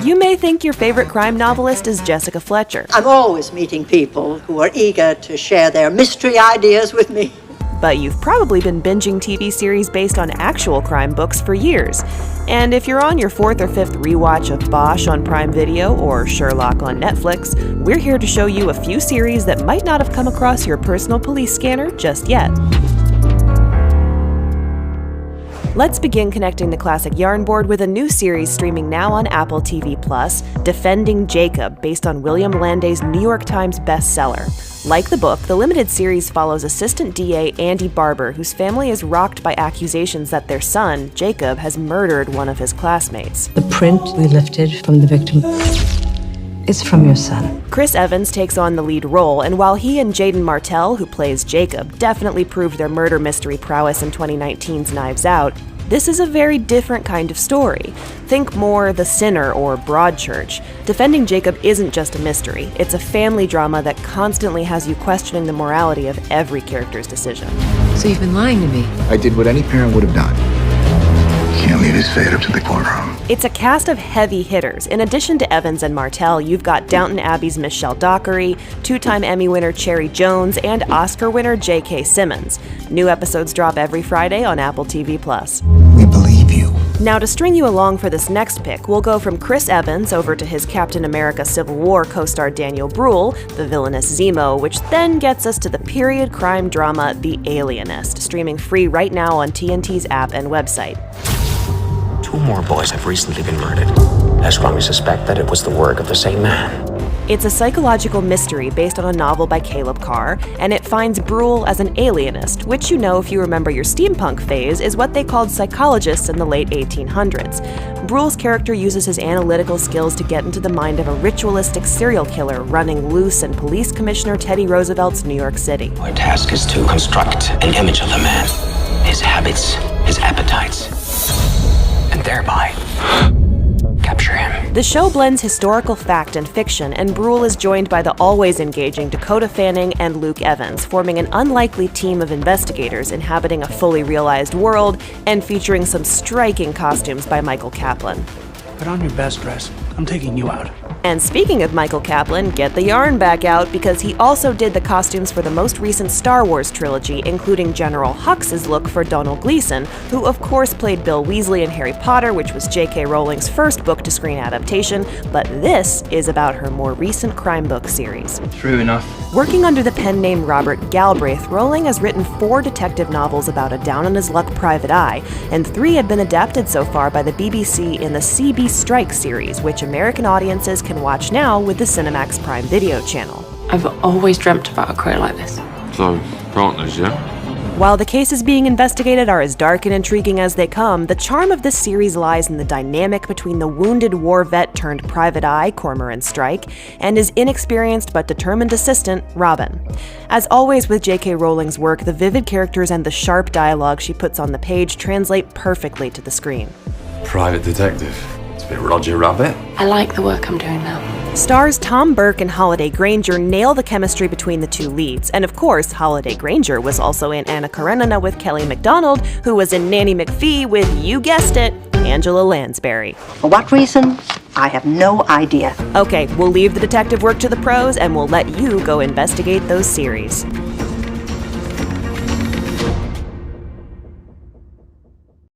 You may think your favorite crime novelist is Jessica Fletcher. I'm always meeting people who are eager to share their mystery ideas with me. But you've probably been binging TV series based on actual crime books for years. And if you're on your 4th or 5th rewatch of Bosch on Prime Video or Sherlock on Netflix, we're here to show you a few series that might not have come across your personal police scanner just yet. Let's begin connecting the classic yarn board with a new series streaming now on Apple TV+, Defending Jacob, based on William Landay's New York Times bestseller. Like the book, the limited series follows Assistant DA Andy Barber, whose family is rocked by accusations that their son, Jacob, has murdered one of his classmates. The print we lifted from the victim is from your son. Chris Evans takes on the lead role, and while he and Jaden Martell, who plays Jacob, definitely proved their murder mystery prowess in 2019's Knives Out, this is a very different kind of story. Think more The Sinner or Broadchurch. Defending Jacob isn't just a mystery. It's a family drama that constantly has you questioning the morality of every character's decision. So you've been lying to me. I did what any parent would have done. Can't leave his fate up to the courtroom. It's a cast of heavy hitters. In addition to Evans and Martell, you've got Downton Abbey's Michelle Dockery, 2-time Emmy winner Cherry Jones, and Oscar winner J.K. Simmons. New episodes drop every Friday on Apple TV+. We believe you. Now, to string you along for this next pick, we'll go from Chris Evans over to his Captain America Civil War co-star Daniel Bruhl, the villainous Zemo, which then gets us to the period crime drama The Alienist, streaming free right now on TNT's app and website. 2 more boys have recently been murdered. I strongly suspect that it was the work of the same man. It's a psychological mystery based on a novel by Caleb Carr, and it finds Bruhl as an alienist, which you know if you remember your steampunk phase is what they called psychologists in the late 1800s. Bruhl's character uses his analytical skills to get into the mind of a ritualistic serial killer running loose in Police Commissioner Teddy Roosevelt's New York City. My task is to construct an image of the man, his habits, his appetites, and thereby capture him. The show blends historical fact and fiction, and Bruhl is joined by the always engaging Dakota Fanning and Luke Evans, forming an unlikely team of investigators inhabiting a fully realized world and featuring some striking costumes by Michael Kaplan. Put on your best dress. I'm taking you out. And speaking of Michael Kaplan, get the yarn back out because he also did the costumes for the most recent Star Wars trilogy, including General Hux's look for Donald Gleason, who of course played Bill Weasley in Harry Potter, which was J.K. Rowling's first book-to-screen adaptation, but this is about her more recent crime book series. True enough. Working under the pen name Robert Galbraith, Rowling has written 4 detective novels about a down-on-his-luck private eye, and 3 have been adapted so far by the BBC in the CB Strike series, which American audiences can watch now with the Cinemax Prime Video channel. I've always dreamt about a career like this. So, partners, yeah? While the cases being investigated are as dark and intriguing as they come, the charm of this series lies in the dynamic between the wounded war vet turned private eye, Cormoran Strike, and his inexperienced but determined assistant, Robin. As always with J.K. Rowling's work, the vivid characters and the sharp dialogue she puts on the page translate perfectly to the screen. Private detective. It's a bit Roger Rabbit. I like the work I'm doing now. Stars Tom Burke and Holliday Grainger nail the chemistry between the 2 leads, and of course, Holliday Grainger was also in Anna Karenina with Kelly MacDonald, who was in Nanny McPhee with, you guessed it, Angela Lansbury. For what reason? I have no idea. Okay, we'll leave the detective work to the pros, and we'll let you go investigate those series.